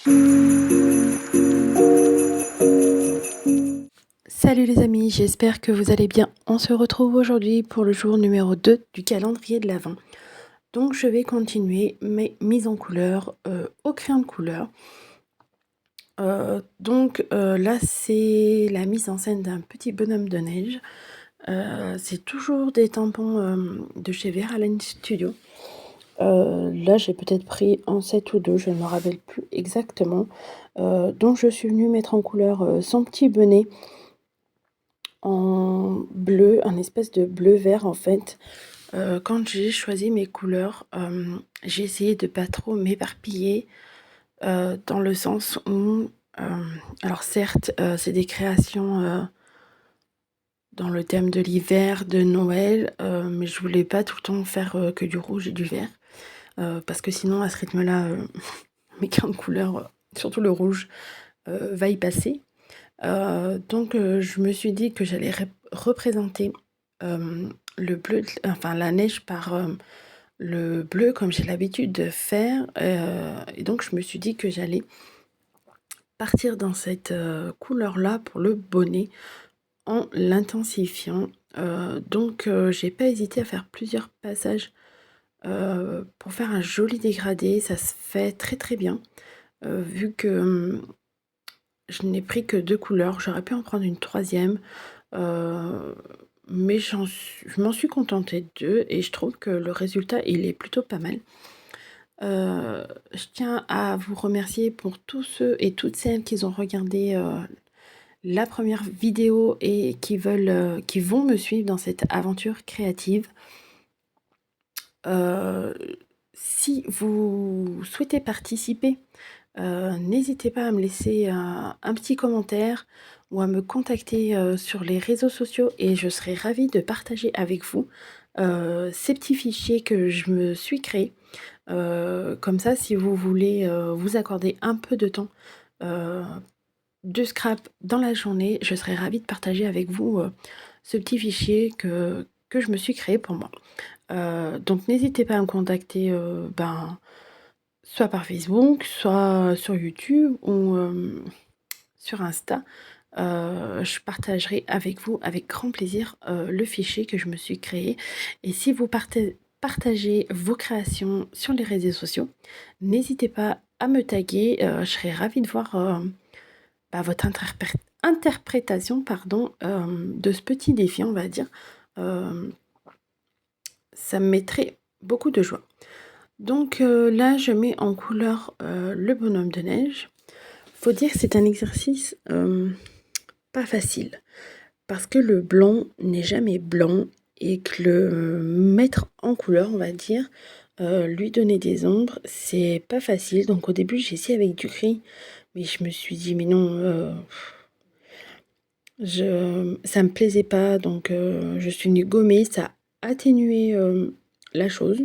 Salut les amis, j'espère que vous allez bien. On se retrouve aujourd'hui pour le jour numéro 2 du calendrier de l'Avent. Donc je vais continuer mes mises en couleur au crayon de couleur. Là c'est la mise en scène d'un petit bonhomme de neige. C'est toujours des tampons de chez Veralyn Studio. Là j'ai peut-être pris en 7 ou 2, je ne me rappelle plus exactement. Donc je suis venue mettre en couleur son petit bonnet en bleu, un espèce de bleu vert en fait. Quand j'ai choisi mes couleurs, j'ai essayé de pas trop m'éparpiller dans le sens où, alors certes, c'est des créations dans le thème de l'hiver, de Noël, mais je voulais pas tout le temps faire que du rouge et du vert, parce que sinon à ce rythme-là, mes crayons de couleur, surtout le rouge, va y passer. Je me suis dit que j'allais représenter le bleu, enfin la neige par le bleu comme j'ai l'habitude de faire. Et donc je me suis dit que j'allais partir dans cette couleur-là pour le bonnet en l'intensifiant. J'ai pas hésité à faire plusieurs passages pour faire un joli dégradé. Ça se fait très très bien. Vu que je n'ai pris que 2 couleurs, j'aurais pu en prendre une troisième. Mais je m'en suis contentée de 2 et je trouve que le résultat, il est plutôt pas mal. Je tiens à vous remercier pour tous ceux et toutes celles qui ont regardé la première vidéo et qui vont me suivre dans cette aventure créative. Si vous souhaitez participer, n'hésitez pas à me laisser un petit commentaire ou à me contacter sur les réseaux sociaux et je serai ravie de partager avec vous ces petits fichiers que je me suis créés. Comme ça, si vous voulez vous accorder un peu de temps de scrap dans la journée, je serai ravie de partager avec vous ce petit fichier que je me suis créé pour moi. Donc n'hésitez pas à me contacter soit par Facebook, soit sur YouTube ou sur Insta. Je partagerai avec vous avec grand plaisir le fichier que je me suis créé. Et si vous partagez vos créations sur les réseaux sociaux, n'hésitez pas à me taguer. Je serai ravie de voir votre interprétation de ce petit défi, on va dire. Euh, Ça me mettrait beaucoup de joie. Là, je mets en couleur le bonhomme de neige. Faut dire que c'est un exercice pas facile parce que le blanc n'est jamais blanc et que le mettre en couleur, on va dire, lui donner des ombres, c'est pas facile. Donc au début, j'ai essayé avec du gris, mais je me suis dit mais non, ça me plaisait pas, donc je suis venue gommer, ça a atténué la chose,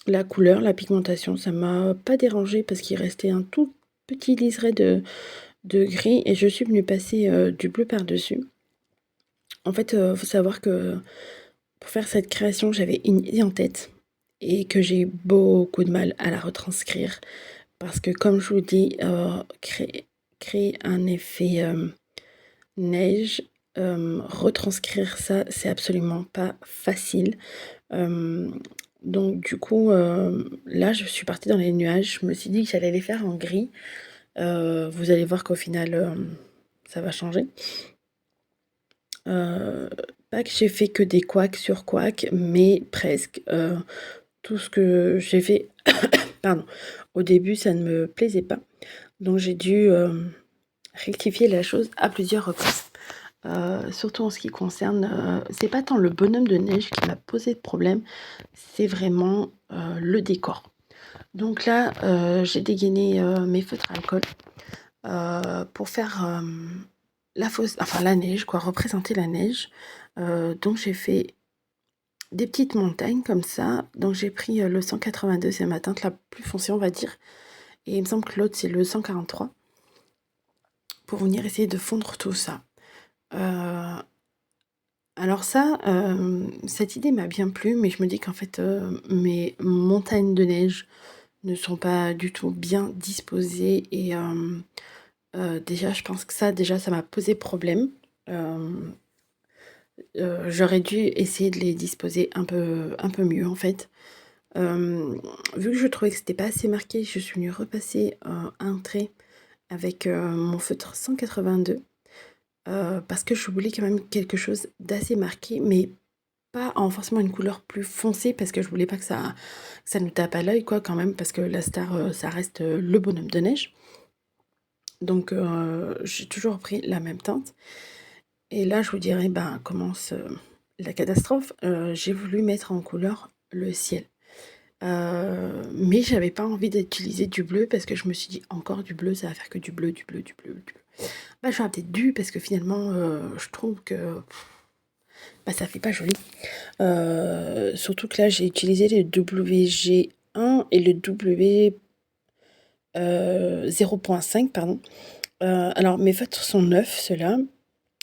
la couleur, la pigmentation, ça m'a pas dérangé parce qu'il restait un tout petit liseré de gris et je suis venue passer du bleu par-dessus. En fait, faut savoir que pour faire cette création, j'avais une idée en tête et que j'ai beaucoup de mal à la retranscrire parce que comme je vous dis, créer un effet neige, retranscrire ça, c'est absolument pas facile. Là, je suis partie dans les nuages. Je me suis dit que j'allais les faire en gris. Vous allez voir qu'au final, ça va changer. Pas que j'ai fait que des couacs sur couacs, mais presque. Tout ce que j'ai fait, pardon, au début, ça ne me plaisait pas. Donc j'ai dû rectifier la chose à plusieurs reprises. Surtout en ce qui concerne, c'est pas tant le bonhomme de neige qui m'a posé de problème, c'est vraiment le décor. Donc là, j'ai dégainé mes feutres à alcool pour faire la neige, quoi, représenter la neige. Donc j'ai fait des petites montagnes comme ça. Donc j'ai pris le 182, c'est ma teinte la plus foncée, on va dire. Et il me semble que l'autre, c'est le 143. Pour venir essayer de fondre tout ça. Alors ça, cette idée m'a bien plu, mais je me dis qu'en fait, mes montagnes de neige ne sont pas du tout bien disposés et déjà je pense que ça m'a posé problème. Hem, J'aurais dû essayer de les disposer un peu mieux en fait. Hem, Vu que je trouvais que c'était pas assez marqué, je suis venue repasser, un trait avec, mon feutre 182, parce que je voulais quand même quelque chose d'assez marqué, mais pas en forcément une couleur plus foncée parce que je voulais pas que ça nous tape à l'œil quoi quand même parce que la star, ça reste, le bonhomme de neige. Donc j'ai toujours pris la même teinte et là je vous dirais, ben, commence, la catastrophe. J'ai voulu mettre en couleur le ciel, mais j'avais pas envie d'utiliser du bleu parce que je me suis dit: «Encore du bleu, ça va faire que du bleu, du bleu, du bleu, du bleu». Bah, j'aurais peut-être dû parce que finalement, je trouve que, bah, ça fait pas joli. Surtout que là, j'ai utilisé le WG1 et le 0.5 pardon. Alors mes feutres sont neufs ceux-là.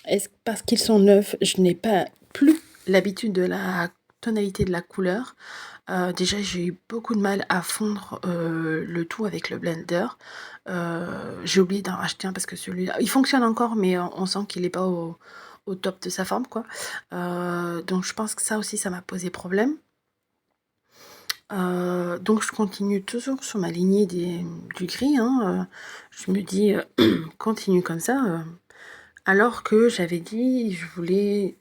Est-ce parce qu'ils sont neufs, je n'ai pas plus l'habitude de la tonalité de la couleur? Déjà, j'ai eu beaucoup de mal à fondre, le tout avec le blender. J'ai oublié d'en racheter un parce que celui-là il fonctionne encore, mais on sent qu'il est pas au top de sa forme, quoi. Donc je pense que ça aussi, ça m'a posé problème. Donc je continue toujours sur ma lignée du gris, hein, je me dis, «Continue comme ça», alors que j'avais dit: «Je voulais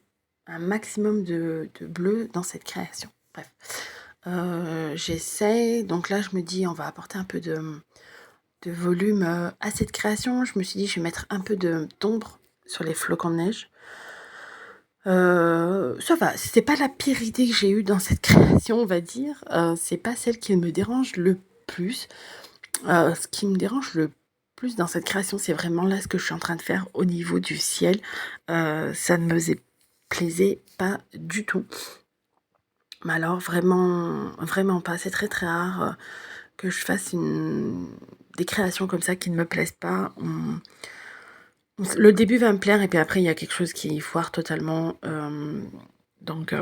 un maximum de bleu dans cette création». Bref, j'essaie donc là, je me dis: «On va apporter un peu de volume, à cette création». Je me suis dit: «Je vais mettre un peu d'ombre sur les flocons de neige». Ça va, c'est pas la pire idée que j'ai eue dans cette création, on va dire, c'est pas celle qui me dérange le plus. Ce qui me dérange le plus dans cette création, c'est vraiment là ce que je suis en train de faire au niveau du ciel. Ça ne me plaisait pas du tout. Mais alors vraiment, vraiment pas. C'est très très rare que je fasse des créations comme ça qui ne me plaisent pas. Le début va me plaire et puis après il y a quelque chose qui foire totalement. Donc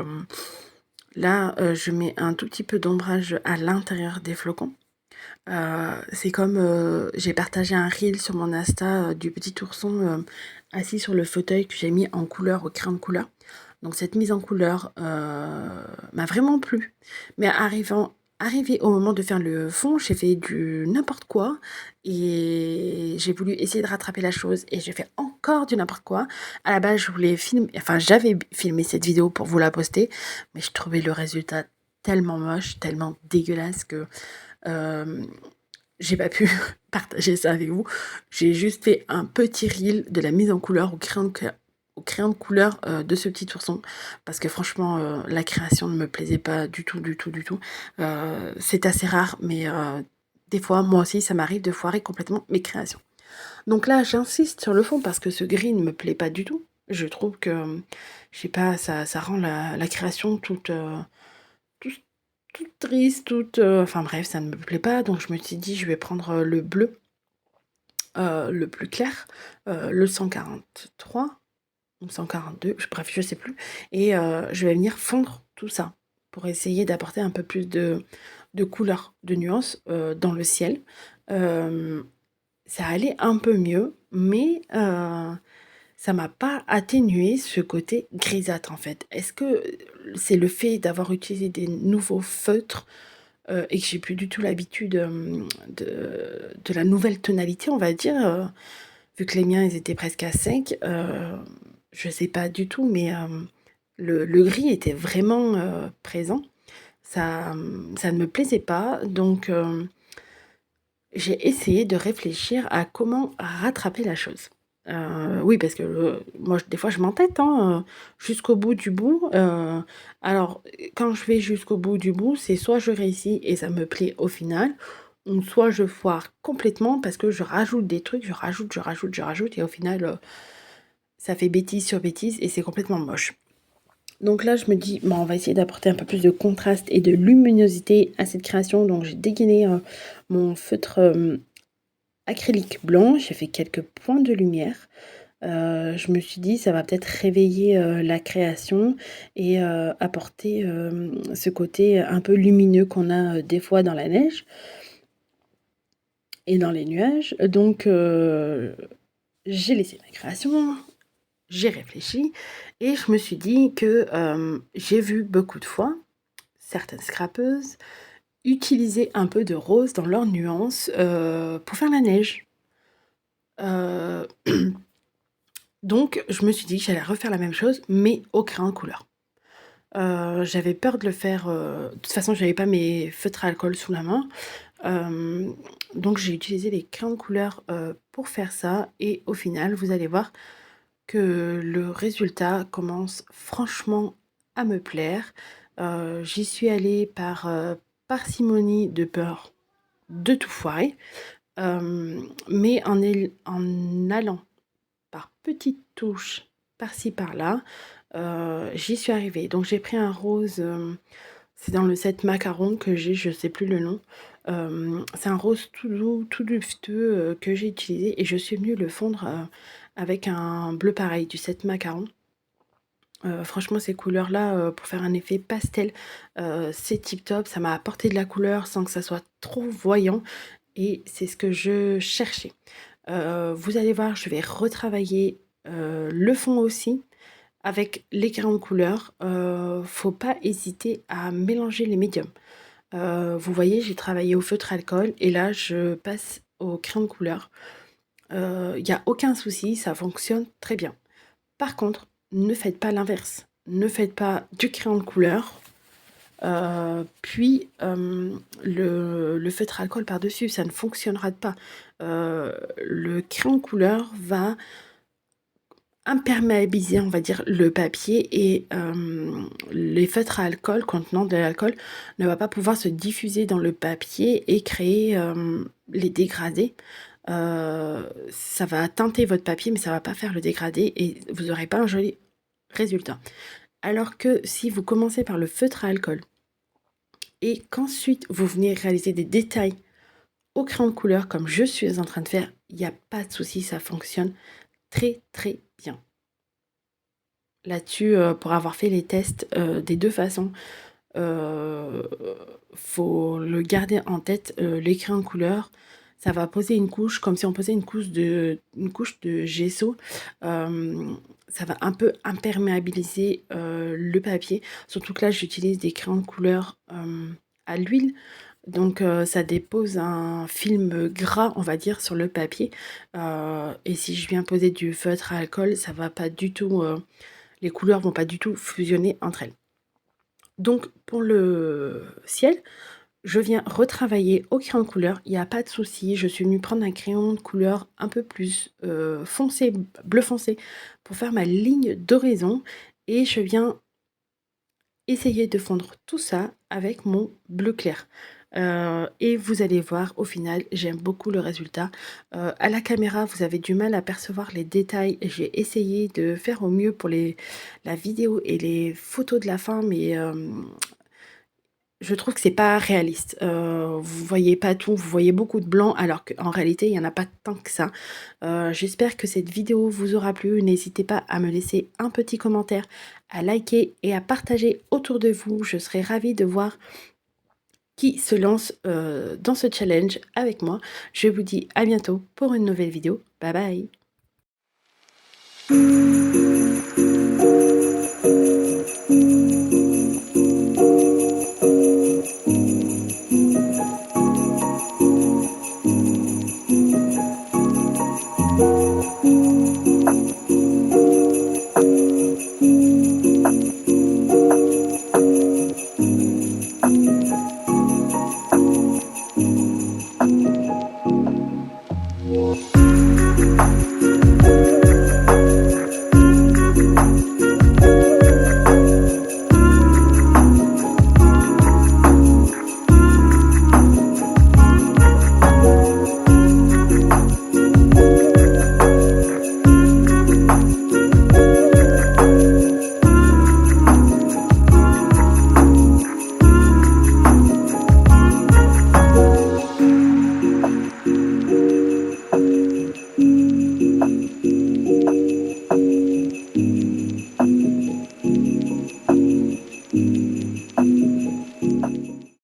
là, je mets un tout petit peu d'ombrage à l'intérieur des flocons. C'est comme, j'ai partagé un reel sur mon Insta, du petit ourson, assis sur le fauteuil que j'ai mis en couleur, au crayon de couleur. Donc cette mise en couleur, m'a vraiment plu. Mais arrivé au moment de faire le fond, j'ai fait du n'importe quoi et j'ai voulu essayer de rattraper la chose et j'ai fait encore du n'importe quoi. À la base, j'avais filmé cette vidéo pour vous la poster, mais je trouvais le résultat tellement moche, tellement dégueulasse que, hem j'ai pas pu partager ça avec vous. J'ai juste fait un petit reel de la mise en couleur au crayon de couleur, de ce petit ourson parce que franchement, la création ne me plaisait pas du tout, du tout, du tout. C'est assez rare mais des fois, moi aussi, ça m'arrive de foirer complètement mes créations. Donc là, j'insiste sur le fond parce que ce gris ne me plaît pas du tout. Je trouve que, je sais pas, ça rend la création toute toute triste, enfin bref, ça ne me plaît pas, donc je me suis dit: «Je vais prendre, le bleu, le plus clair, le 143 ou 142, bref, je sais plus et je vais venir fondre tout ça pour essayer d'apporter un peu plus de couleur, de nuances, dans le ciel». Hem, Ça allait un peu mieux, mais ça m'a pas atténué ce côté grisâtre, en fait. Est-ce que c'est le fait d'avoir utilisé des nouveaux feutres, et que j'ai plus du tout l'habitude, de la nouvelle tonalité, on va dire, vu que les miens, ils étaient presque à 5, je sais pas du tout, mais le gris était vraiment, présent. Ça ne me plaisait pas, donc j'ai essayé de réfléchir à comment rattraper la chose. Oui, parce que, moi, des fois, je m'entête, hein, jusqu'au bout du bout. Alors, quand je vais jusqu'au bout du bout, c'est soit je réussis et ça me plaît au final, ou soit je foire complètement parce que je rajoute des trucs, je rajoute et au final, ça fait bêtise sur bêtise et c'est complètement moche. Donc là, je me dis: «Bon, on va essayer d'apporter un peu plus de contraste et de luminosité à cette création». Donc j'ai dégainé, mon feutre, acrylique blanc, j'ai fait quelques points de lumière. Je me suis dit: «Ça va peut-être réveiller, la création et apporter, ce côté un peu lumineux qu'on a, des fois dans la neige». et dans les nuages. Donc, j'ai laissé ma création, j'ai réfléchi et je me suis dit que j'ai vu beaucoup de fois certaines scrapeuses utiliser un peu de rose dans leurs nuances pour faire la neige. Euh, donc, je me suis dit que j'allais refaire la même chose, mais au crayon couleur. J'avais peur de le faire. De toute façon, j'avais pas mes feutres à alcool sous la main. Euh, donc, j'ai utilisé les crayons de couleur pour faire ça. Et au final, vous allez voir que le résultat commence franchement à me plaire. J'y suis allée par parcimonie de peur de tout foirer, mais en allant par petites touches par-ci par-là, j'y suis arrivée. Donc j'ai pris un rose, c'est dans le set macaron que j'ai, je sais plus le nom. C'est un rose tout doux, tout dufteux que j'ai utilisé et je suis venue le fondre avec un bleu pareil du set macaron. Franchement, ces couleurs-là, pour faire un effet pastel, c'est tip top. Ça m'a apporté de la couleur sans que ça soit trop voyant et c'est ce que je cherchais. Vous allez voir, je vais retravailler le fond aussi avec les crayons de couleur. Faut pas hésiter à mélanger les médiums. Vous voyez, j'ai travaillé au feutre alcool et là, je passe au crayon de couleur. Il n'y a aucun souci, ça fonctionne très bien. Par contre, ne faites pas l'inverse. Ne faites pas du crayon de couleur, puis le feutre alcool par-dessus, ça ne fonctionnera pas. Le crayon de couleur va imperméabiliser, on va dire, le papier et les feutres à alcool contenant de l'alcool ne va pas pouvoir se diffuser dans le papier et créer les dégradés. Ça va teinter votre papier, mais ça va pas faire le dégradé et vous n'aurez pas un joli résultat. Alors que si vous commencez par le feutre à alcool et qu'ensuite vous venez réaliser des détails au crayon de couleur comme je suis en train de faire, il n'y a pas de souci, ça fonctionne très très bien. Là-dessus, pour avoir fait les tests des deux façons, euh, faut le garder en tête, les crayons de couleur, ça va poser une couche, comme si on posait une couche de gesso. Euh, Ça va un peu imperméabiliser le papier. Surtout que là, j'utilise des crayons de couleur à l'huile. Donc ça dépose un film gras, on va dire, sur le papier. Et si je viens poser du feutre à alcool, ça va pas du tout, les couleurs vont pas du tout fusionner entre elles. Donc pour le ciel, je viens retravailler au crayon de couleur, il n'y a pas de souci. Je suis venue prendre un crayon de couleur un peu plus foncé, bleu foncé, pour faire ma ligne d'horizon. Et je viens essayer de fondre tout ça avec mon bleu clair. Et vous allez voir, au final, j'aime beaucoup le résultat. À la caméra, vous avez du mal à percevoir les détails. J'ai essayé de faire au mieux pour la vidéo et les photos de la fin, mais je trouve que c'est pas réaliste. Vous voyez pas tout, vous voyez beaucoup de blanc, alors qu'en réalité, il y en a pas tant que ça. J'espère que cette vidéo vous aura plu. N'hésitez pas à me laisser un petit commentaire, à liker et à partager autour de vous. Je serai ravie de voir qui se lance dans ce challenge avec moi. Je vous dis à bientôt pour une nouvelle vidéo. Bye bye!